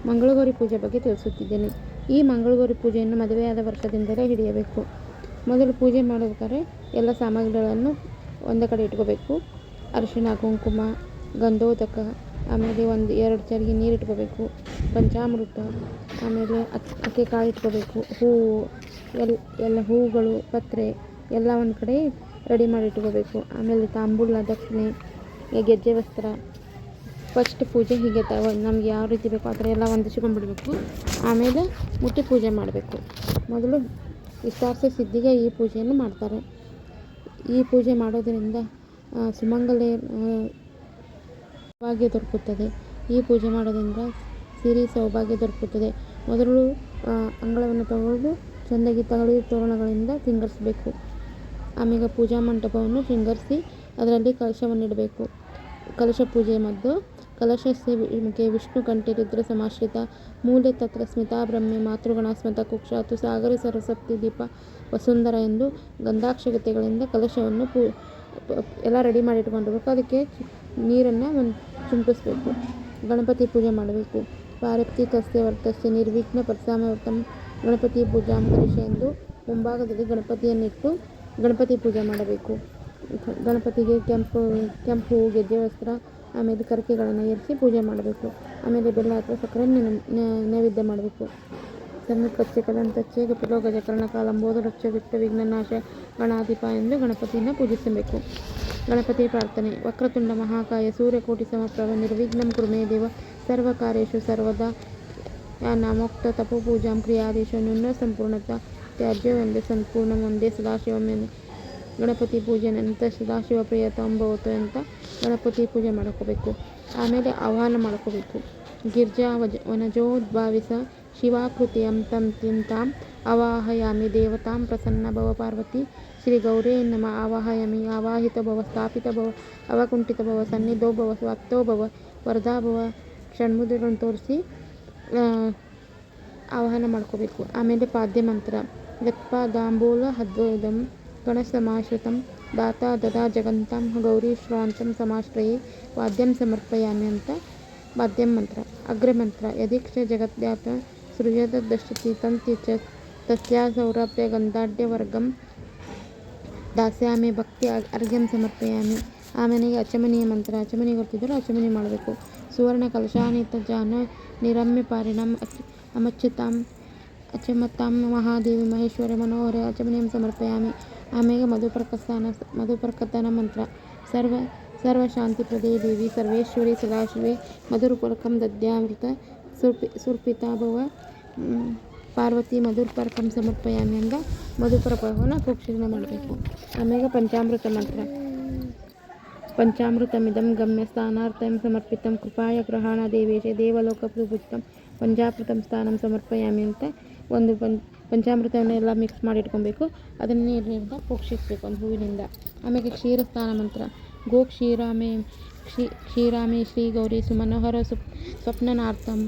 ಮಂಗಳಗೌರಿ ಪೂಜೆ ಬಗ್ಗೆ ತಿಳಿಸುತ್ತಿದ್ದೇನೆ. ಈ ಮಂಗಳಗೌರಿ ಪೂಜೆಯನ್ನು ಮದುವೆಯಾದ ವರ್ಷದಿಂದಲೇ ಹಿಡಿಯಬೇಕು. ಮೊದಲು ಪೂಜೆ ಮಾಡಬೇಕಾದ್ರೆ ಎಲ್ಲ ಸಾಮಗ್ರಿಗಳನ್ನು ಒಂದೇ ಕಡೆ ಇಟ್ಕೋಬೇಕು. ಅರಿಶಿಣ, ಕುಂಕುಮ, ಗಂಧೋದಕ, ಆಮೇಲೆ 1-2 ಚರಿಗೆ ನೀರು ಇಟ್ಕೋಬೇಕು. ಪಂಚಾಮೃತ, ಆಮೇಲೆ ಅಕ್ಕಿ ಕಾಳು ಇಟ್ಕೋಬೇಕು. ಹೂವು, ಎಲ್ಲ ಹೂವುಗಳು, ಪತ್ರೆ ಎಲ್ಲ ಒಂದು ಕಡೆ ರೆಡಿ ಮಾಡಿ ಇಟ್ಕೋಬೇಕು. ಆಮೇಲೆ ತಾಂಬೂಲ, ದಕ್ಷಿಣೆ, ಗೆಜ್ಜೆ ವಸ್ತ್ರ. ಫಸ್ಟ್ ಪೂಜೆ ಹೀಗೆ ನಮ್ಗೆ ಯಾವ ರೀತಿ ಬೇಕೋ ಆ ಥರ ಎಲ್ಲ ಹೊಂದಿಸ್ಕೊಂಡ್ಬಿಡ್ಬೇಕು. ಆಮೇಲೆ ಮುಟ್ಟಿ ಪೂಜೆ ಮಾಡಬೇಕು. ಮೊದಲು ಇಷ್ಟಾರ್ಥ ಸಿದ್ಧಿಗೆ ಈ ಪೂಜೆಯನ್ನು ಮಾಡ್ತಾರೆ. ಈ ಪೂಜೆ ಮಾಡೋದರಿಂದ ಸುಮಂಗಲ ಸೌಭಾಗ್ಯ ದೊರಕುತ್ತದೆ. ಈ ಪೂಜೆ ಮಾಡೋದ್ರಿಂದ ಸಿರಿ ಸೌಭಾಗ್ಯ ದೊರಕುತ್ತದೆ. ಮೊದಲು ಅಂಗಳವನ್ನು ತಗೊಳ್ಳೋದು ಚೆಂದಾಗಿ ತಗಡಿ ತೋರಣಗಳಿಂದ ಸಿಂಗರಿಸಬೇಕು. ಆಮೇಲೆ ಪೂಜಾ ಮಂಟಪವನ್ನು ಶೃಂಗರಿಸಿ ಅದರಲ್ಲಿ ಕಲಶವನ್ನು ಇಡಬೇಕು. ಕಲಶ ಪೂಜೆ ಮದ್ದು ಕಲಶಸ್ಯ ವಿಷ್ಣು ಕಂಠೆ ರುದ್ರ ಸಮಾಶ್ರಿತ ಮೂಲೆ ತತ್ರ ಸ್ಮಿತಾ ಬ್ರಹ್ಮೆ ಮಾತೃಗಣ ಸ್ಮತ ಕುಕ್ಷಾತು ಸಾಗರ ಸರಸ್ವತಿ ದೀಪ ವಸುಂಧರ ಎಂದು ಗಂಧಾಕ್ಷತೆಗಳಿಂದ ಕಲಶವನ್ನು ಎಲ್ಲ ರೆಡಿ ಮಾಡಿ ಇಟ್ಕೊಂಡಿರ್ಬೇಕು. ಅದಕ್ಕೆ ನೀರನ್ನು ಚಿಂಪಿಸ್ಬೇಕು. ಗಣಪತಿ ಪೂಜೆ ಮಾಡಬೇಕು. ಪಾರ್ವತಿ ತಸ್ಯ ವರ್ತಸ್ಯ ನಿರ್ವಿಘ್ನ ಪರಿಸಾಮವರ್ತಂ ಗಣಪತಿ ಪೂಜಾಂ ಕರಿಷೆ ಎಂದು ಮುಂಭಾಗದಲ್ಲಿ ಗಣಪತಿಯನ್ನಿಟ್ಟು ಗಣಪತಿ ಪೂಜೆ ಮಾಡಬೇಕು. ಗಣಪತಿಗೆ ಕೆಂಪು ಗೆಜ್ಜೆ ವಸ್ತ್ರ, ಆಮೇಲೆ ಕರಕೆಗಳನ್ನು ಏರಿಸಿ ಪೂಜೆ ಮಾಡಬೇಕು. ಆಮೇಲೆ ಬೆಲ್ಲ ಅಥವಾ ಸಕ್ಕರೆ ನೈವೇದ್ಯ ಮಾಡಬೇಕು. ಸನ್ನಿಪಚ್ಚೆ ಕದಂತಚ್ಚೆ ಕಪಿಲೋ ಗಜಕರ್ಣ ಕಾಲಂಬೋಧರಕ್ಷ ವಿಟ್ಟ ವಿಘ್ನನಾಶ ಗಣಾಧಿಪ ಎಂದು ಗಣಪತಿಯನ್ನು ಪೂಜಿಸಬೇಕು. ಗಣಪತಿ ಪ್ರಾರ್ಥನೆ. ವಕ್ರತುಂಡ ಮಹಾಕಾಯ ಸೂರ್ಯಕೋಟಿ ಸಮಪ್ರಭ ನಿರ್ವಿಘ್ನಂ ಕುರುಮೇ ದೇವ ಸರ್ವಕಾರ್ಯೇಷು ಸರ್ವದಾ ನಾಮೋಕ್ತ ತಪೋ ಪೂಜಾಂ ಕ್ರಿಯಾದೇಶು ನ್ಯೂನ ಸಂಪೂರ್ಣತಾ ತ್ಯಾಜ್ಯ ವಂದೇ ಸಂಪೂರ್ಣ ವಂದೇ ಸದಾಶಿವಮೇನೆ. ಗಣಪತಿ ಪೂಜೆ ನಂತರ ಸದಾಶಿವ ಪ್ರಿಯತಂಭವತು ಅಂತ ಗಣಪತಿ ಪೂಜೆ ಮಾಡ್ಕೋಬೇಕು. ಆಮೇಲೆ ಆಹ್ವಾನ ಮಾಡ್ಕೋಬೇಕು. ಗಿರ್ಜಾ ವನಜೋದ್ಭಾವಿಸ ಶಿವಾಕೃತಿಯಂ ತಾಂ ಆವಾಹಯಾಮಿ ದೇವತಾಂ ಪ್ರಸನ್ನ ಭವ ಪಾರ್ವತಿ ಶ್ರೀ ಗೌರೇ ನಮ ಆವಾಹಯಾಮಿ. ಆವಾಹಿತ ಭವ, ಸ್ಥಾಪಿತ ಭವ, ಅವಕುಂಠಿತ ಭವ, ಸನ್ನಿಧೋ ಭವ, ವ್ಯಾಪ್ತೋ ಭವ, ವರದಾ ಭವ ಷಣ್ಮುದ್ರೆಗಳನ್ನು ತೋರಿಸಿ ಆವಾಹನ ಮಾಡ್ಕೋಬೇಕು. ಆಮೇಲೆ ಪಾದ್ಯ ಮಂತ್ರ. ಯತ್ಪಾದಾಂಬೂಲ ಹದ್ವೈದಂ ಗಣಸಮಾಶ್ರಿತಂ ದಾತಾ ದದಾ ಜಗಂತಾಂ ಗೌರಿ ಶ್ರಾಂತಂ ಸಮಾಶ್ರಯೇ ವಾದ್ಯಂ ಸಮರ್ಪಯಾಮಿ ಅಂತ ವಾದ್ಯಂ ಮಂತ್ರ. ಅಗ್ರಮಂತ್ರ. ಯದೀಕ್ಷ ಜಗದ್ಯಾತ ಸೃಜತ ದಶತಿ ತಂತಿ ಚ ತಸ್ಯಾ ಸೌರಭ್ಯ ಗಂಧಾಢ್ಯ ವರ್ಗಂ ದಾಸ್ಯಾಮಿ ಭಕ್ತಿ ಅರ್ಘ್ಯಂ ಸಮರ್ಪಯಾಮಿ. ಆಮೇಲೆ ಅಚಮನೀಯ ಮಂತ್ರ. ಅಚಮನಿ ಗೊತ್ತಿದ್ದರೂ ಅಚಮನಿ ಮಾಡಬೇಕು. ಸುವರ್ಣ ಕಲಶಾನಿತ ಜಾನ ನಿರಮ್ಯ ಪಾರಿಣಂ ಅಮಚ್ಯುತಾಂ ಅಚಮತಾಂ ಮಹಾದೇವಿ ಮಹೇಶ್ವರ ಮನೋಹರ ಅಚಮನಿಯಂ ಸಮರ್ಪಯಾಮಿ. ಆಮೇಲೆ ಮಧುಪರ್ಕತನ ಮಂತ್ರ. ಸರ್ವಶಾಂತಿಪ್ರದೇ ದೇವಿ ಸರ್ವೇಶ್ವರಿ ಸದಾಶಿವೆ ಮಧುರಪರ್ಕಂ ದದ್ಯಾಮೃತ ಸುರ್ಪಿತಾ ಭವ ಪಾರ್ವತಿ ಮಧುರ್ಪರ್ಕಂ ಸಮರ್ಪಯಾಮಿ ಅಂದ ಮಧುಪರ್ಕವನ್ನು ಪ್ರೋಕ್ಷಣೆ ಮಾಡಬೇಕು. ಆಮೇಲೆ ಪಂಚಾಮೃತ ಮಂತ್ರ. ಪಂಚಾಮೃತಮಿದಂ ಗಮ್ಯ ಸ್ಥಾನಾರ್ಥಂ ಸಮರ್ಪಿತಂ ಕೃಪಾಯ ಗ್ರಹಾಣ ದೇವೇಶ ದೇವಲೋಕ ಪ್ರಭುತ್ವಂ ಪಂಚಾಮೃತಂ ಸ್ಥಾನಂ ಸಮರ್ಪಯಾಮಿ ಅಂತ ಒಂದು ಪಂಚಾಮೃತವನ್ನು ಎಲ್ಲ ಮಿಕ್ಸ್ ಮಾಡಿ ಇಟ್ಕೊಬೇಕು. ಅದನ್ನೇ ನೀರಿನಿಂದ ಪ್ರೋಕ್ಷಿಸಬೇಕು ಒಂದು ಹೂವಿನಿಂದ. ಆಮೇಲೆ ಕ್ಷೀರಸ್ಥಾನ ಮಂತ್ರ. ಗೋ ಕ್ಷೀರಾಮೇ ಶ್ರೀ ಗೌರಿ ಸುಮನೋಹರ ಸ್ವಪ್ನನಾರ್ಥಂ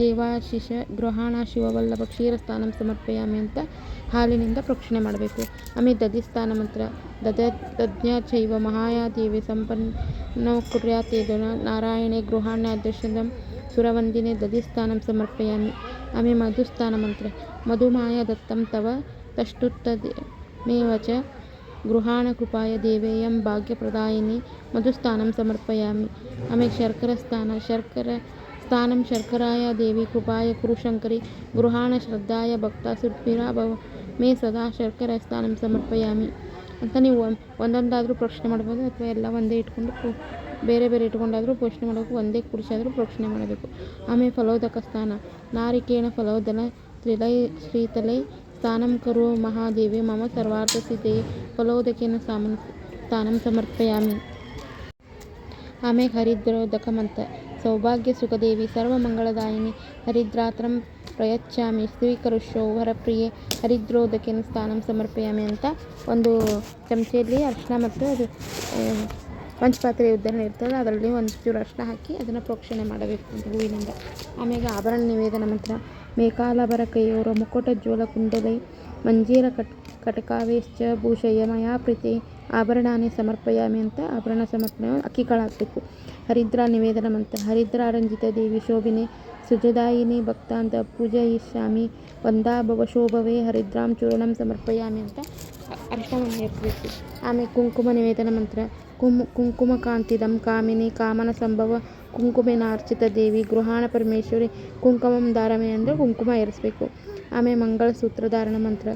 ದೇವಾಶಿಷ ಗೃಹಾಣ ಶಿವವಲ್ಲಭ ಕ್ಷೀರಸ್ಥಾನಂ ಸಮರ್ಪಯಾಮಿ ಅಂತ ಹಾಲಿನಿಂದ ಪ್ರೋಕ್ಷಣೆ ಮಾಡಬೇಕು. ಆಮೇಲೆ ದಧಿಸ್ಥಾನ ಮಂತ್ರ. ದಧ್ಯಾಚೈವ ಮಹಾಯಾದೇವಿ ಸಂಪನ್ನೋ ಕುರ್ಯಾತೇದು ನಾರಾಯಣೆ ಗೃಹಾಣ್ಯದರ್ಶನಂ ಸುರವಂದಿನೇ ದಧಿಸ್ಥಾನಂ ಸಮರ್ಪಯಾಮಿ. ಆಮೇಲೆ ಮಧುಸ್ಥಾನ ಮಂತ್ರ. ಮಧುಮಾಯ ದತ್ತಂ ತವ ತಷ್ಟುತ್ತಮೇವ ಚ ಗೃಹಾಣ ಕೃಪಾಯ ದೇವೇಯಂ ಭಾಗ್ಯಪ್ರದಾಯಿನಿ ಮಧುಸ್ಥಾನಂ ಸಮರ್ಪಯಾಮಿ. ಆಮೇಲೆ ಸ್ಥಾನಂ ಶರ್ಕರಾಯ ದೇವಿ ಕೃಪಾಯ ಕುರುಶಂಕರಿ ಗೃಹಾಣ ಶ್ರದ್ಧಾಯ ಭಕ್ತ ಸುರ್ಪಿರಾ ಭವ ಮೇ ಸದಾ ಶರ್ಕರ ಸ್ಥಾನಂ ಸಮರ್ಪಯಾಮಿ ಅಂತ ನೀವು ಒಂದೊಂದಾದರೂ ಪ್ರೋಕ್ಷಣೆ ಮಾಡ್ಬೋದು. ಅಥವಾ ಎಲ್ಲ ಒಂದೇ ಇಟ್ಕೊಂಡು ಬೇರೆ ಬೇರೆ ಇಟ್ಕೊಂಡಾದರೂ ಪ್ರೋಕ್ಷಣೆ ಮಾಡಬೇಕು. ಒಂದೇ ಕುಡಿಸಾದರೂ ಪ್ರೋಕ್ಷಣೆ ಮಾಡಬೇಕು. ಆಮೇಲೆ ಫಲೋದಕ ಸ್ಥಾನ. ನಾರಿಕೇಣ ಫಲೋದನ ತ್ರಿಲೈ ಶ್ರೀತಲೈ ಸ್ಥಾನಂ ಕರೋ ಮಹಾದೇವಿ ಮಮ ಸರ್ವಾರ್ಥ ಸಿದ್ಧೇ ಫಲೋದಕೇನ ಸ್ಥಾನಂ ಸಮರ್ಪಯಾಮಿ. ಆಮೇಲೆ ಹರಿದ್ರೋದಕ ಮಂತ್ರ. ಸೌಭಾಗ್ಯ ಸುಖದೇವಿ ಸರ್ವಮಂಗಳದಾಯಿನಿ ಹರಿದ್ರಾತ್ರಂ ಪ್ರಯಚ್ಛಾಮಿ ಸ್ವೀಕರುಷ್ಯೋ ವರಪ್ರಿಯೆ ಹರಿದ್ರೋದಕೇನ ಸ್ಥಾನಂ ಸಮರ್ಪಯಾಮಿ ಅಂತ ಒಂದು ಚಮಚೆಯಲ್ಲಿ ಅರಿಶಿನ ಮತ್ತು ಅದು ಪಂಚಪಾತ್ರೆ ಉದ್ದರಣೆ ಇರ್ತದೆ, ಅದರಲ್ಲಿ ಒಂದು ಚೂರು ಅರಿಶಿನ ಹಾಕಿ ಅದನ್ನು ಪ್ರೋಕ್ಷಣೆ ಮಾಡಬೇಕು ಹೂವಿನಿಂದ. ಆಮೇಲೆ ಆಭರಣ ನಿವೇದನ ಮಂತ್ರ. ಮೇಕಾಲಭರ ಕೈಯೋರ ಮುಕುಟ ಜೋಲ ಕುಂಡಲೈ ಮಂಜೀರ ಕಟಕಾವೇಶ್ಚ ಭೂಷಯ ಮಯಾ ಪ್ರೀತಿ ಆಭರಣಾನಿ ಸಮರ್ಪಯಾಮಿ ಅಂತ ಆಭರಣ ಸಮರ್ಪಣೆ ಅಕ್ಕಿ ಕಾಳು ಹಾಕಬೇಕು. ಹರಿದ್ರ ನಿವೇದನ ಮಂತ್ರ. ಹರಿದ್ರಾರಂಜಿತ ದೇವಿ ಶೋಭಿನಿ ಸುಜದಾಯಿನಿ ಭಕ್ತಾಂತ ಪೂಜಯಿಷ್ಯಾಮಿ ವಂದಾ ಭವಶೋಭವೇ ಹರಿದ್ರಾಂ ಚೂರ್ಣಂ ಸಮರ್ಪಯಾಮಿ ಅಂತ ಅರಿಶಿಣವನ್ನು ಏರಿಸಬೇಕು. ಆಮೇಲೆ ಕುಂಕುಮ ನಿವೇದನ ಮಂತ್ರ. ಕುಂಕುಮ ಕಾಂತಿದಂ ಕಾಮಿನಿ ಕಾಮನ ಸಂಭವ ಕುಂಕುಮೇನಾರ್ಚಿತ ದೇವಿ ಗೃಹಾಣ ಪರಮೇಶ್ವರಿ ಕುಂಕುಮಂ ಧಾರಮೆ ಅಂದರೆ ಕುಂಕುಮ ಏರಿಸಬೇಕು. ಆಮೇಲೆ ಮಂಗಳಸೂತ್ರ ಧಾರಣ ಮಂತ್ರ.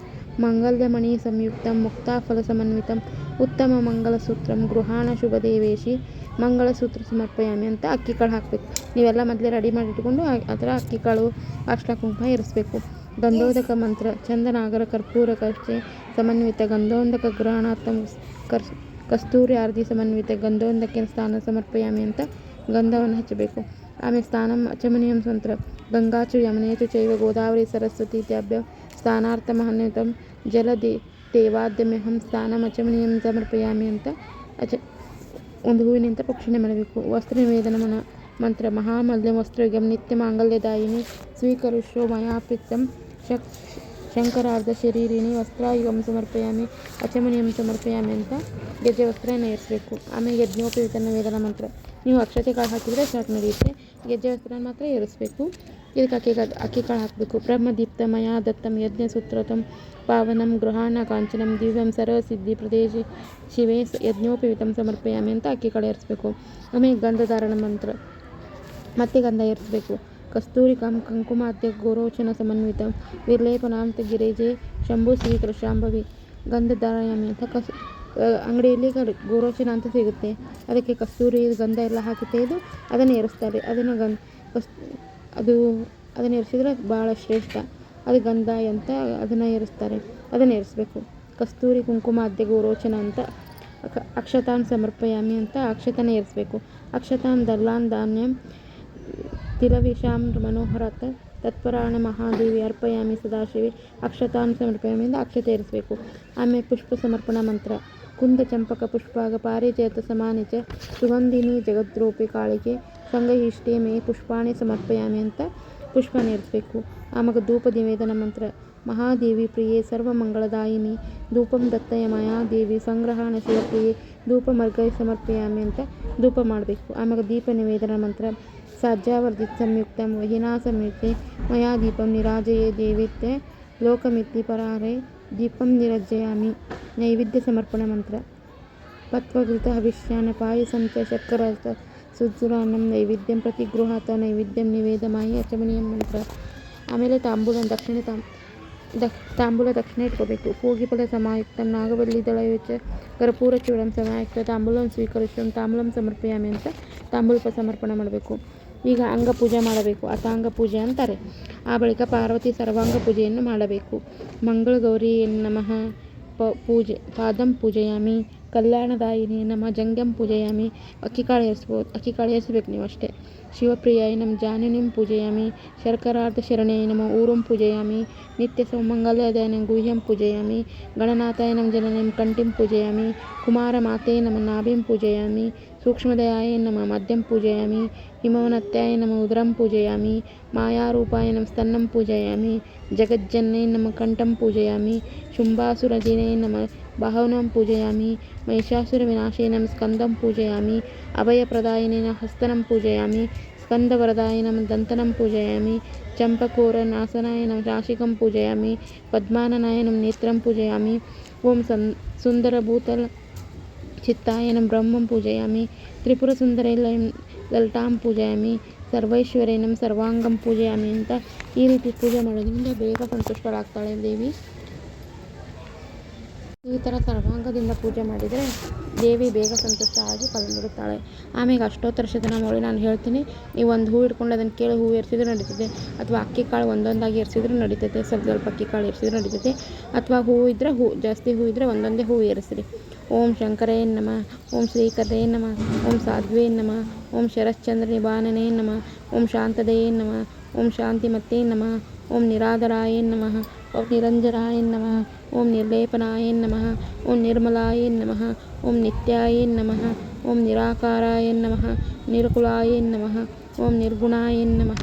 ಮಂಗಲ್ಯಮಣಿ ಸಂಯುಕ್ತಂ ಮುಕ್ತಾಫಲ ಸಮನ್ವಿತಂ ಉತ್ತಮ ಮಂಗಲಸೂತ್ರಂ ಗೃಹಾಣ ಶುಭದೇವೇಶಿ ಮಂಗಳಸೂತ್ರ ಸಮರ್ಪಯಾಮಿ ಅಂತ ಅಕ್ಕಿ ಕಾಳು ಹಾಕಬೇಕು. ನೀವೆಲ್ಲ ಮೊದಲೇ ರೆಡಿ ಮಾಡಿ ಇಟ್ಕೊಂಡು ಅದರ ಅಕ್ಕಿ ಕಾಳು ಅರ್ಶಿನ ಕುಂಕುಮ ಇರಿಸಬೇಕು. ಗಂಧೋದಕ ಮಂತ್ರ. ಚಂದನಾಗರ ಕರ್ಪೂರ ಕರ್ಚೆ ಸಮನ್ವಿತ ಗಂಧೋದಕ ಗ್ರಹಣಾತ್ಮ ಕಸ್ತೂರಿ ಆರತಿ ಸಮನ್ವಿತ ಗಂಧೋದಕ ಸ್ಥಾನ ಸಮರ್ಪಯಾಮಿ ಅಂತ ಗಂಧವನ್ನು ಹಚ್ಚಬೇಕು. ಆಮೇಲೆ ಸ್ಥಾನಂ ಅಚಮನೀಯಂ ಮಂತ್ರ. ಗಂಗಾಚು ಯಮನೇಚು ಚೈವ ಗೋದಾವರಿ ಸರಸ್ವತಿ ಇತ್ಯಾಭ್ಯ ಸ್ಥಾನಾರ್ಥಮಹನ್ವಿತಂ ಜಲದೇವಾದ್ಯಮ್ಯಹಂ ಸ್ಥಾನಂ ಅಚಮನೀಯಂ ಸಮರ್ಪಯಾಮಿ ಅಂತ ಒಂದು ಹೂವಿನಿಂದ ಪಕ್ಷಿಣೆ ಮಾಡಬೇಕು. ವಸ್ತ್ರ ನಿವೇದನ ಮಂತ್ರ. ಮಹಾಮಲ್ಯಂ ವಸ್ತ್ರಯುಗಂ ನಿತ್ಯ ಮಾಂಗಲ್ಯದಾಯಿನಿ ಸ್ವೀಕರುಷ್ಯೋ ಮಯಾ ಪ್ರೀತಂ ಶಂಕರಾರ್ಧ ಶರೀರಿಣಿ ವಸ್ತ್ರಾಯುಗಂ ಸಮರ್ಪಯಾಮಿ ಅಚಮನೀಯಂ ಸಮರ್ಪಯಾಮಿ ಅಂತ ಗೆಜ್ಜೆ ವಸ್ತ್ರನ ಏರಿಸಬೇಕು. ಆಮೇಲೆ ಯಜ್ಞೋಪವೀತ ನಿವೇದನ ಮಂತ್ರ. ನೀವು ಅಕ್ಷತೆ ಕಾಳು ಹಾಕಿದರೆ ಸಾಕು ನಡೆಯುತ್ತೆ. ಗೆಜ್ಜೆ ವಸ್ತ್ರನ ಮಾತ್ರ ಏರಿಸಬೇಕು. ಇದಕ್ಕೆ ಅಕ್ಕಿ ಕಾಳು ಹಾಕಬೇಕು. ಬ್ರಹ್ಮದೀಪ್ತ ಮಯಾ ದತ್ತಂ ಯಜ್ಞ ಸೂತ್ರತಂ ಪಾವನಂ ಗೃಹಾಣ ಕಾಂಚನಂ ದಿವ್ಯಂ ಸರ್ವಸಿದ್ಧಿ ಪ್ರದೇಶ ಶಿವೇ ಯಜ್ಞೋಪವೀತಂ ಸಮರ್ಪಯಾಮಿ ಅಂತ ಅಕ್ಕಿ ಕಾಳು ಏರಿಸಬೇಕು. ಆಮೇಲೆ ಗಂಧಧಾರಣ ಮಂತ್ರ. ಮತ್ತೆ ಗಂಧ ಏರಿಸಬೇಕು. ಕಸ್ತೂರಿಕಂ ಕಂಕುಮಾದ್ಯ ಗೋರೋಚನ ಸಮನ್ವಿತ ವಿರ್ಲೇಪನಾಂತ ಗಿರಿಜೆ ಶಂಭು ಸ್ವೀಕರ ಶಾಂಭವಿ ಗಂಧಧಾರಯಾಮಿ ಅಂತ ಅಂಗಡಿಯಲ್ಲಿ ಗೋರೋಚನ ಅಂತ ಸಿಗುತ್ತೆ. ಅದಕ್ಕೆ ಕಸ್ತೂರಿ ಗಂಧ ಎಲ್ಲ ಹಾಕಿ ತೆಗೆದು ಅದನ್ನು ಏರಿಸ್ತಾರೆ. ಅದನ್ನು ಏರಿಸಿದ್ರೆ ಭಾಳ ಶ್ರೇಷ್ಠ. ಅದು ಗಂಧ ಅಂತ ಅದನ್ನು ಏರಿಸ್ತಾರೆ. ಅದನ್ನು ಏರಿಸಬೇಕು. ಕಸ್ತೂರಿ ಕುಂಕುಮಾದ್ಯ ಗೋರೋಚನ ಅಂತ ಅಕ್ಷತಾನ್ ಸಮರ್ಪಯಾಮಿ ಅಂತ ಅಕ್ಷತನ ಏರಿಸಬೇಕು. ಅಕ್ಷತಾನ್ ದಲ್ಲಾನ್ ಧಾನ್ಯಂ ತಿಲವಿಷಾಂ ಮನೋಹರತ ತತ್ಪರಾಣ ಮಹಾದೇವಿ ಅರ್ಪಯಾಮಿ ಸದಾಶಿವಿ ಅಕ್ಷತಾನ್ ಸಮರ್ಪಯಾಮಿ ಅಂತ ಅಕ್ಷತೆ ಏರಿಸಬೇಕು. ಆಮೇಲೆ ಪುಷ್ಪ ಸಮರ್ಪಣಾ ಮಂತ್ರ. ಕುಂದ ಚಂಪಕ ಪುಷ್ಪಾಗ ಪಾರಿಜಾತ ಸಮಾನಿ ಚ ಸುಗಂಧಿನಿ ಜಗದ್ರೂಪಿ ಕಾಳಿಗೆ ಸಂಗಹಿಷ್ಟೇ ಮೇ ಪುಷ್ಪಾಣಿ ಸಮರ್ಪಯಾಮಿ ಅಂತ ಪುಷ್ಪನ ಏರಿಸಬೇಕು. ಆಮೇಲೆ ಧೂಪ ನಿವೇದನ ಮಂತ್ರ. ಮಹಾದೇವಿ ಪ್ರಿಯೆ ಸರ್ವಮಂಗಳದಾಯಿನಿ ಧೂಪಂ ದತ್ತಯ ಮಾಯಾದೇವಿ ಸಂಗ್ರಹಣ ಶಿವಪ್ರಿಯೆ ಧೂಪ ಮರ್ಗೈ ಸಮರ್ಪಯಾಮಿ ಅಂತ ಧೂಪ ಮಾಡಬೇಕು. ಆಮೇಲೆ ದೀಪ ನಿವೇದನ ಮಂತ್ರ. ಸಾಜ್ಯಾವರ್ಜಿತ ಸಂಯುಕ್ತಂ ವಹಿನಾ ಸಂಯುಕ್ತೆ ಮಯಾ ದೀಪಂ ನಿರಾಜಯೇ ದೇವಿತ್ಯ ಲೋಕಮಿತಿ ಪರಾರೆ ದೀಪಂ ನಿರಜ್ಜಯಾಮಿ ನೈವೇದ್ಯ ಸಮರ್ಪಣಾ ಮಂತ್ರ. ಪತ್ವಘೃತ ಹವಿಷ್ಯಾನ ಪಾಯಸಂ ಚ ಶರ್ಕರತ ಸುಜ್ಜುರಾನ್ನಂ ನೈವೇದ್ಯಂ ಪ್ರತಿಗೃಹಾತ ನೈವೇದ್ಯಂ ನಿವೇದಮಾಯಿ ಅಚಮನೀಯಂ ಮಂತ್ರ. ಆಮೇಲೆ ತಾಂಬೂಲ ದಕ್ಷಿಣೆ ಇಟ್ಕೋಬೇಕು. ಪೂಗಿಫಲ ಸಮಾಯುಕ್ತಂ ನಾಗವಲ್ಲಿ ದಳಯುಚ ಕರ್ಪೂರ ಚೂಡಂ ಸಮಾಯುಕ್ತ ತಾಂಬೂಲಂ ಸ್ವೀಕರಿಸುವ ತಾಂಬೂಲಂ ಸಮರ್ಪಯಾಮಿ ಅಂತ ತಾಂಬೂಲ ಸಮರ್ಪಣೆ ಮಾಡಬೇಕು. ಈಗ ಅಂಗ ಪೂಜೆ ಮಾಡಬೇಕು. ಅತಾಂಗ ಪೂಜೆ ಅಂತಾರೆ. ಆ ಬಳಿಕ ಪಾರ್ವತಿ ಸರ್ವಾಂಗ ಪೂಜೆಯನ್ನು ಮಾಡಬೇಕು. ಮಂಗಳ ಗೌರಿ ನಮಃ ಪೂಜೆ ಪಾದಂ ಪೂಜೆಯಾಮಿ ಕಲ್ಯಾಣದಾಯಿನಿ ನಮಃ ಜಂಗ್ಯಂ ಪೂಜೆಯಾಮಿ ಅಕ್ಕಿ ಕಾಳು ಏರಿಸಬೇಕು ನೀವು ಅಷ್ಟೇ. ಶಿವಪ್ರಿಯಾಯ ನಮ ಜಾನುನಿಂ ಪೂಜೆಯಾಮಿ ಶರ್ಕರಾರ್ಧ ಶರಣೇ ನಮ ಊರುಂ ಪೂಜೆಯಾಮಿ ನಿತ್ಯ ಸೌಮಂಗಲ್ಯದಾಯನಂ ಗುಹ್ಯಂ ಪೂಜೆಯಾಮಿ ಗಣನಾಥಾಯ ನಮ ಜನನಿಂ ಕಂಠಿಂ ಪೂಜೆಯಾಮಿ ಕುಮಾರ ಮಾತೆ ನಮ ನಾಭಿಂ ಪೂಜೆಯಾಮಿ ಸೂಕ್ಷ್ಮದಯಾಯ ನಮ ಮಧ್ಯಂ ಪೂಜೆಯಾಮಿ ಹಿಮವನತ್ಯಾಯ ನಮ ಉದರಂ ಪೂಜೆಯಾಮಿ ಮಾಯಾರೂಪಾಯ ನಮ ಸ್ತನ್ನಂ ಪೂಜೆಯಾಮಿ ಜಗಜ್ಜನ್ನೇ ನಮ ಕಂಠಂ ಪೂಜೆಯಾಮಿ ಶುಂಭಾಸುರಜಿನೇ ನಮ ಬಾಹವನಂ ಪೂಜೆಯಾಮಿ ಮಹಿಷಾಸುರ ವಿನಾಶೇ ನಮ ಸ್ಕಂದಂ ಪೂಜೆಯಾಮಿ ಅಭಯಪ್ರದಾಯಿನೇ ಹಸ್ತನಂ ಪೂಜೆಯಾಮಿ ಸ್ಕಂದವರದಾಯ ನಮ ದಂತನಂ ಪೂಜೆಯಾಮಿ ಚಂಪಕೋರ ನಾಸನಾಯ ನಮ ನಾಸಿಕಂ ಪೂಜೆಯಾಮಿ ಪದ್ಮಾನನಾಯ ನಮ ನೇತ್ರಂ ಪೂಜೆಯಾಮಿ ಓಂ ಸುಂದರಭೂತಲ ಚಿತ್ತಾಯ ನಮ ಬ್ರಹ್ಮಂ ಪೂಜೆಯಾಮಿ ತ್ರಿಪುರಸುಂದರೇ ಲಲಿತಾಂ ಪೂಜೆಯಾಮಿ ಸರ್ವೈಶ್ವರ್ಯ ನಮ ಸರ್ವಾಂಗಂ ಪೂಜೆಯಾಮಿ ಅಂತ ಈ ರೀತಿ ಪೂಜೆ ಮಾಡೋದ್ರಿಂದ ಬೇಗ ಸಂತುಷ್ಟಳಾಗ್ತಾಳೆ ದೇವಿ. ಈ ಥರ ಸರ್ವಾಂಗದಿಂದ ಪೂಜೆ ಮಾಡಿದರೆ ದೇವಿ ಬೇಗ ಸಂತುಷ್ಟ ಆಗಿ ಫಲ ನೀಡುತ್ತಾಳೆ. ಆಮೇಲೆ ಅಷ್ಟೋತ್ತರ ಶತನಾಮಾವಳಿ ನಾನು ಹೇಳ್ತೀನಿ. ನೀವು ಒಂದು ಹೂ ಇಟ್ಕೊಂಡು ಅದನ್ನು ಕೇಳಿ ಹೂ ಏರಿಸಿದ್ರು ನಡೀತದೆ, ಅಥವಾ ಅಕ್ಕಿ ಕಾಳು ಒಂದೊಂದಾಗಿ ಏರಿಸಿದ್ರು ನಡೀತೈತೆ, ಸ್ವಲ್ಪ ಅಕ್ಕಿ ಕಾಳು ಏರಿಸಿದ್ರು ನಡೀತೈತೆ, ಅಥವಾ ಹೂ ಇದ್ದರೆ ಜಾಸ್ತಿ ಹೂ ಇದ್ದರೆ ಒಂದೊಂದೇ ಹೂ ಏರಿಸ್ರಿ. ಓಂ ಶಂಕರೇ ನಮಃ, ಓಂ ಶ್ರೀಕರೇ ನಮಃ, ಓಂ ಸಾಧ್ವೇ ನಮಃ, ಓಂ ಶರಶ್ಚಂದ್ರ ನಿಭಾನನೇ ನಮಃ, ಓಂ ಶಾಂತದಯೇ ನಮಃ, ಓಂ ಶಾಂತಿಮತ್ತೇ ನಮಃ, ಓಂ ನಿರಾಧರಾಯ ನಮಃ, ಓಂ ನಿರಂಜನಾಯ ನಮಃ, ಓಂ ನಿರ್ಲೇಪನಾಯ ನಮಃ, ಓಂ ನಿರ್ಮಲಾಯ ನಮಃ, ಓಂ ನಿತ್ಯಾಯ ನಮಃ, ಓಂ ನಿರಾಕಾರಾಯ ನಮಃ, ನಿರ್ಗುಣಾಯ ನಮಃ, ಓಂ ನಿರ್ಗುಣಾಯ ನಮಃ,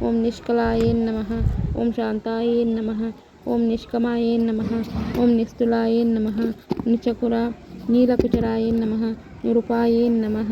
ಓಂ ನಿಷ್ಕಲಾಯ ನಮಃ, ಓಂ ಶಾಂತಾಯ ನಮಃ, ಓಂ ನಿಷ್ಕಮಾಯೇ ನಮಃ. ಓಂ ನಿಸ್ತುಲಾಯೇ ನಮಃ. ನೀಲಕುಚರಾಯೇ ನಮಃ. ನಿರುಪಾಯೇ ನಮಃ.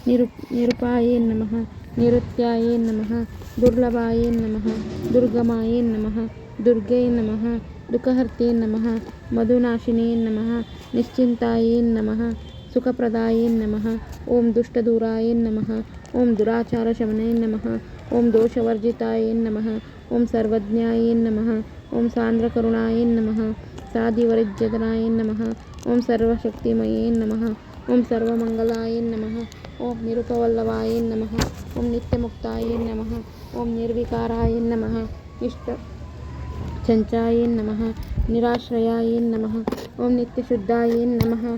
ನಿರುಪಾಯೇ ನಮಃ. ನಿರುತ್ಯಾಯೇ ನಮಃ. ದುರ್ಲಭಾಯೇ ನಮಃ. ದುರ್ಗಮಾಯೇ ನಮಃ. ದುರ್ಗೇ ನಮಃ. ದುಃಖಹರ್ತೆ ನಮಃ. ಮಧುನಾಶಿನೇ ನಮಃ. ನಿಶ್ಚಿಂತಾಯೇ ನಮಃ. ಸುಖಪ್ರದಾಯೇ ನಮಃ. ಓಂ ದುಷ್ಟದೂರಾಯೇ ನಮಃ. ಓಂ ದುರಾಚಾರಶಮನೇ ನಮಃ. ಓಂ ದೋಷವರ್ಜಿತಾಯೇ ನಮಃ. ಓಂ ಸರ್ವಜ್ಞಾಯೇ ನಮಃ. ಓಂ ಸಾಂದ್ರಕರುಣಾಯೇ ನಮಃ. ಸಾಧಿವರಿಜ್ಯತನಾಯೇ ನಮಃ. ಓಂ ಸರ್ವಶಕ್ತಿಮಯೇ ನಮಃ. ಓಂ ಸರ್ವಮಂಗಲಾಯೇ ನಮಃ. ಓಂ ನಿರುಪವಲ್ಲಭಾಯೇ ನಮಃ. ಓಂ ನಿತ್ಯಮುಕ್ತಾಯೇ ನಮಃ. ಓಂ ನಿರ್ವಿಕಾರಾಯೇ ನಮಃ. ಇಷ್ಟಚಂಚಾಯೇ ನಮಃ. ನಿರಾಶ್ರಯಾಯೇ ನಮಃ. ಓಂ ನಿತ್ಯಶುದ್ಧಾಯೇ ನಮಃ.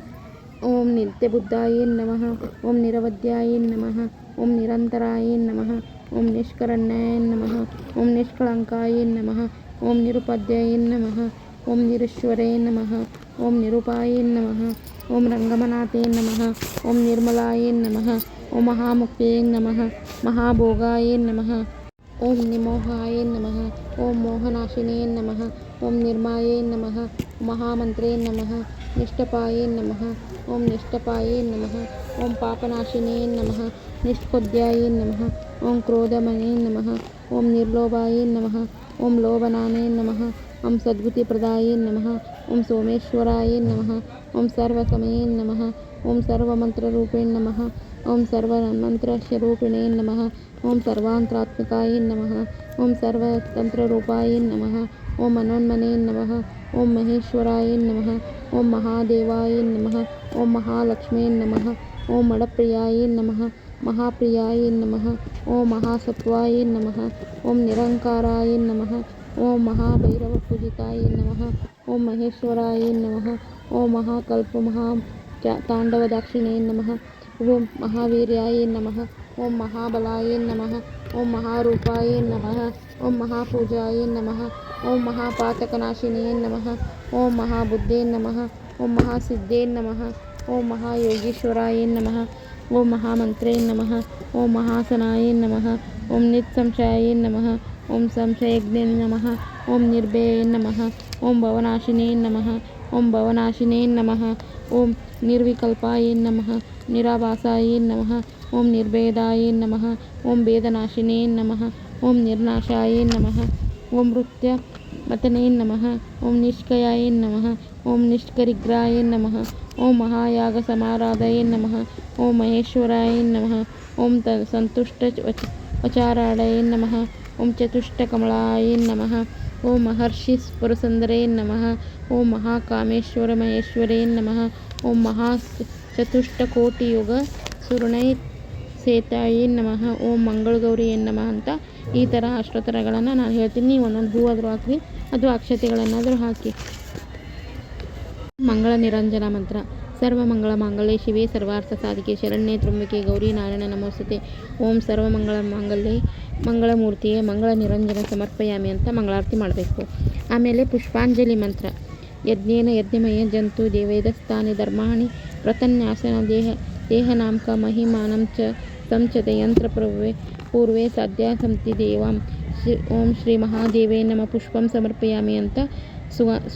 ಓಂ ನಿತ್ಯಬುದ್ಧಾಯೇ ನಮಃ. ಓಂ ನಿರವಧ್ಯಾಯೇ ನಮಃ. ಓಂ ನಿರಂತರಾಯೇ ನಮಃ. ಓಂ ನಿಷ್ಕರಣ್ಯಾಯ ನಮಃ. ಓಂ ನಿಷ್ಕಳಂಕಾಯೇ ನಮಃ. ಓಂ ನಿರುಪಾಧ್ಯಾಯೇ ನಮಃ. ಓಂ ನಿರೀಶ್ವರೇ ನಮಃ. ಓಂ ನಿರೂಪಾಯೇ ನಮಃ. ಓಂ ರಂಗಮನಾಥೇ ನಮಃ. ಓಂ ನಿರ್ಮಲಾಯೇ ನಮಃ. ಓಂ ಮಹಾಮುಕ್ತಯೇ ನಮಃ. ಮಹಾಭೋಗಾಯೇ ನಮಃ. ಓಂ ನಿಮೋಹಾಯೇ ನಮಃ. ಓಂ ಮೋಹನಾಶಿನೇ ನಮಃ. ಓಂ ನಿರ್ಮಾಯೇ ನಮಃ. ಮಹಾಮಂತ್ರೇ ನಮಃ. ನಿಷ್ಠಪಾಯೇ ನಮಃ. ಓಂ ನಿಷ್ಠಪಾಯೇ ನಮಃ. ಓಂ ಪಾಪನಾಶಿನೇ ನಮಃ. ನಿಷ್ಕೋದ್ಯಾಯೇ ನಮಃ. ಓಂ ಕ್ರೋಧಮನೇ ನಮಃ. ಓಂ ನಿರ್ಲೋಭಾಯೇ ನಮಃ. ಓಂ ಲೋಭನಾನೇ ನಮಃ. ಓಂ ಸದ್ಬುದ್ಧಿಪ್ರದಾಯೇ ನಮಃ. ಓಂ ಸೋಮೇಶ್ವರಾಯೇ ನಮಃ. ಓಂ ಸರ್ವಸಮಯೇ ನಮಃ. ಓಂ ಸರ್ವಮಂತ್ರರೂಪೇ ನಮಃ. ಓಂ ಸರ್ವಮಂತ್ರಸ್ವರೂಪಿಣೇ ನಮಃ. ಓಂ ಸರ್ವಾಂತರಾತ್ಮಕಾಯೇ ನಮಃ. ಓಂ ಸರ್ವತಂತ್ರರೂಪಾಯೇ ನಮಃ. ಓಂ ಮನೋನ್ಮನೇ ನಮಃ. ಓಂ ಮಹೇಶ್ವರಾಯೇ ನಮಃ. ಓಂ ಮಹಾದೇವಾಯೇ ನಮಃ. ಓಂ ಮಹಾಲಕ್ಷ್ಮೇ ನಮಃ. ಓಂ ಮಡಪ್ರಿಯಾಯೇ ನಮಃ. ಮಹಾಪ್ರಿಯಾಯೇ ನಮಃ. ಓಂ ಮಹಾಸತ್ವಾಯೇ ನಮಃ. ಓಂ ನಿರಂಕಾರಾಯೇ ನಮಃ. ಓಂ ಮಹಾಭೈರವಪೂಜಿತಾಯೇ ನಮಃ. ಓಂ ಮಹೇಶ್ವರಾಯೇ ನಮಃ. ಓಂ ಮಹಾಕಲ್ಪ ತಾಂಡವದಾಕ್ಷಿಣೇ ನಮಃ. ಓಂ ಮಹಾವೀರ್ಯಾಯೇ ನಮಃ. ಓಂ ಮಹಾಬಲಾಯೇ ನಮಃ. ಓಂ ಮಹಾರೂಪಾಯೇ ನಮಃ. ಓಂ ಮಹಾಪೂಜಾಯೇ ನಮಃ. ಓಂ ಮಹಾಪಾತಕನಾಶಿನೇ ನಮಃ. ಓಂ ಮಹಾಬುದ್ಧೇ ನಮಃ. ಓಂ ಮಹಾಸಿದ್ಧೇ ನಮಃ. ಓಂ ಮಹಾಯೋಗೀಶ್ವರಾಯೇ ನಮಃ. ಓಂ ಮಹಾಮಂತ್ರೇ ನಮಃ. ಓಂ ಮಹಾಸನಾಯೇ ನಮಃ. ಓಂ ನಿತ್ಸಂಶಯಾಯೇ ನಮಃ. ಓಂ ಸಂಶಯಜ್ಞೇ ನಮಃ. ಓಂ ನಿರ್ಭಯೇ ನಮಃ. ಓಂ ಭವನಾಶಿನೇ ನಮಃ. ಓಂ ಭವನಾಶಿನೇ ನಮಃ. ಓಂ ನಿರ್ವಿಕಲ್ಪಾಯೇ ನಮಃ. ನಿರಾಭಾಸಾಯೇ ನಮಃ. ಓಂ ನಿರ್ಭೇದಾಯೇ ನಮಃ. ಓಂ ಭೇದನಾಶಿನೇ ನಮಃ. ಓಂ ನಿರ್ನಾಶಾಯೇ ನಮಃ. ಓಂ ಮತನೇ ನಮಃ. ಓಂ ನಿಷ್ಕಯಾಯೇ ನಮಃ. ಓಂ ನಿಷ್ಕರಿಗ್ರಾಯೇ ನಮಃ. ಓಂ ಮಹಾಯಾಗ ಸಮಾರಾಧಯೇ ನಮಃ. ಓಂ ಮಹೇಶ್ವರಾಯೇ ನಮಃ. ಓಂ ಸಂತುಷ್ಟ ವಚಾರಾಡಯೇ ನಮಃ. ಓಂ ಚತುಷ್ಟಕಮಲಾಯೇ ನಮಃ. ಓಂ ಮಹರ್ಷಿ ಪುರಸುಂದರೇ ನಮಃ. ಓಂ ಮಹಾಕಾಮೇಶ್ವರ ಮಹೇಶ್ವರೇ ನಮಃ. ಓಂ ಚತುಷ್ಟಕೋಟಿಯುಗ ಸುರುಣೈ ಸೇತಾಯೇ ನಮಃ. ಓಂ ಮಂಗಳಗೌರಿಯೇ ನಮಃ ಅಂತ ಈ ಥರ ಅಷ್ಟೋತ್ತರಗಳನ್ನು ನಾನು ಹೇಳ್ತೀನಿ. ನೀವು ಒಂದೊಂದು ಹೂವಾದರೂ ಹಾಕಿ ಅದು ಅಕ್ಷತೆಗಳನ್ನಾದರೂ ಹಾಕಿ. ಮಂಗಳ ನಿರಂಜನ ಮಂತ್ರ. ಸರ್ವಮಂಗಳ ಮಾಂಗಲ್ಯೆ ಶಿವೆ ಸರ್ವಾರ್ಥ ಸಾಧಿಕೆ ಶರಣ್ಯೆ ತ್ರ್ಯಂಬಕೆ ಗೌರಿ ನಾರಾಯಣ ನಮೋಸ್ತುತೆ. ಓಂ ಸರ್ವಮಂಗಳ ಮಾಂಗಲ್ಯೆ ಮಂಗಳಮೂರ್ತಿಯೇ ಮಂಗಳ ನಿರಂಜನ ಸಮರ್ಪಯಾಮಿ ಅಂತ ಮಂಗಳಾರತಿ ಮಾಡಬೇಕು. ಆಮೇಲೆ ಪುಷ್ಪಾಂಜಲಿ ಮಂತ್ರ. ಯಜ್ಞೇನ ಯಜ್ಞಮಯ ಜಂತು ದೇವೇದಸ್ಥಾನಿ ಧರ್ಮಾಣಿ ಪ್ರತನ್ಯಾಸನ ದೇಹನಾಂಕ ಮಹಿಮಾನಂ ಚ ಸಂಚತೆ ಯಂತ್ರ ಪೂರ್ವೇ ಸಾಧ್ಯ ಸಂತಿ ದೇವಾಂ. ಓಂ ಶ್ರೀ ಮಹಾದೇವೇ ನಮ ಪುಷ್ಪಂ ಸಮರ್ಪಯಾಮಿ ಅಂತ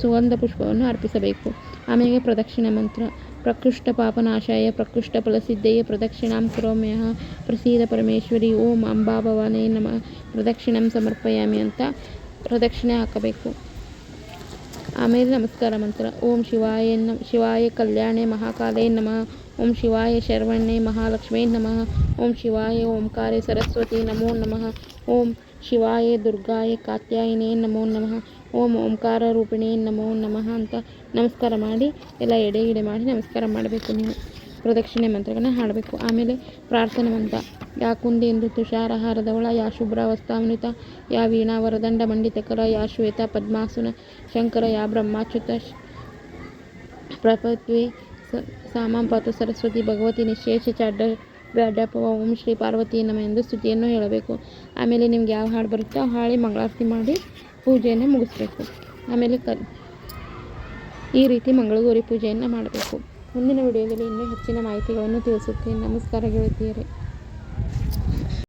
ಸುಗಂಧ ಪುಷ್ಪವನ್ನು ಅರ್ಪಿಸಬೇಕು. ಆಮೇಲೆ ಪ್ರದಕ್ಷಿಣೆ ಮಂತ್ರ. ಪ್ರಕೃಷ್ಟ ಪಾಪನಾಶಾಯ ಪ್ರಕೃಷ್ಟ ಫಲಸಿದ್ಧಯೇ ಪ್ರದಕ್ಷಿಣಾಂ ಕರೋಮ್ಯಃ ಪ್ರಸೀದ ಪರಮೇಶ್ವರಿ. ಓಂ ಅಂಬಾಭವಾನೇ ನಮಃ ಪ್ರದಕ್ಷಿಣಂ ಸಮರ್ಪಯಾಮಿ ಅಂತ ಪ್ರದಕ್ಷಿಣೆ ಹಾಕಬೇಕು. ಆಮೇಲೆ ನಮಸ್ಕಾರ ಮಂತ್ರ. ಓಂ ಶಿವಾಯ ಕಲ್ಯಾಣೆ ಮಹಾಕಾಲೇ ನಮಃ. ಓಂ ಶಿವಾಯ ಶರವಣೆ ಮಹಾಲಕ್ಷ್ಮೇ ನಮಃ. ಓಂ ಶಿವಾಯ ಓಂಕಾರೆ ಸರಸ್ವತಿ ನಮೋ ನಮಃ. ಓಂ ಶಿವಾಯ ದುರ್ಗಾಯ ಕಾತ್ಯಾಯಿನೇ ನಮೋ ನಮಃ. ಓಂ ಓಂಕಾರ ರೂಪಿಣೇ ನಮೋ ನಮಃ ಅಂತ ನಮಸ್ಕಾರ ಮಾಡಿ ಎಲ್ಲ ಎಡೆ ಮಾಡಿ ನಮಸ್ಕಾರ ಮಾಡಬೇಕು. ನೀವು ಪ್ರದಕ್ಷಿಣೆ ಮಂತ್ರಗಳನ್ನ ಹಾಡಬೇಕು. ಆಮೇಲೆ ಪ್ರಾರ್ಥನೆ ಮಂತ್ರ. ಯಾ ಕುಂದೇಂದು ತುಷಾರಹಾರದವಳ, ಯಾ ಶುಭ್ರ ವಸ್ತಾವನಿತ, ಯಾ ವೀಣಾ ವರದಂಡ ಮಂಡಿತಕರ, ಯಾ ಶ್ವೇತ ಪದ್ಮಾಸುನ ಶಂಕರ, ಯಾ ಬ್ರಹ್ಮಾಚ್ಯುತ ಪ್ರಪತ್ವೆ ಸಾಮಾಂ ಪಾತು ಸರಸ್ವತಿ ಭಗವತಿ ನಿಶೇಷ ಚಾಡ್ಡಪ್ಪ. ಓಂ ಶ್ರೀ ಪಾರ್ವತಿ ನಮ ಎಂದು ಸ್ತುತಿಯನ್ನು ಹೇಳಬೇಕು. ಆಮೇಲೆ ನಿಮ್ಗೆ ಯಾವ ಹಾಡು ಬರುತ್ತೋ ಆ ಹಾಡಿ ಮಂಗಳಾರತಿ ಮಾಡಿ ಪೂಜೆಯನ್ನು ಮುಗಿಸ್ಬೇಕು. ಆಮೇಲೆ ಈ ರೀತಿ ಮಂಗಳಗೌರಿ ಪೂಜೆಯನ್ನು ಮಾಡಬೇಕು. ಮುಂದಿನ ವಿಡಿಯೋದಲ್ಲಿ ಇನ್ನೂ ಹೆಚ್ಚಿನ ಮಾಹಿತಿಗಳನ್ನು ತಿಳಿಸುತ್ತೇನೆ. ನಮಸ್ಕಾರ ಗೆಳತಿಯರೇ.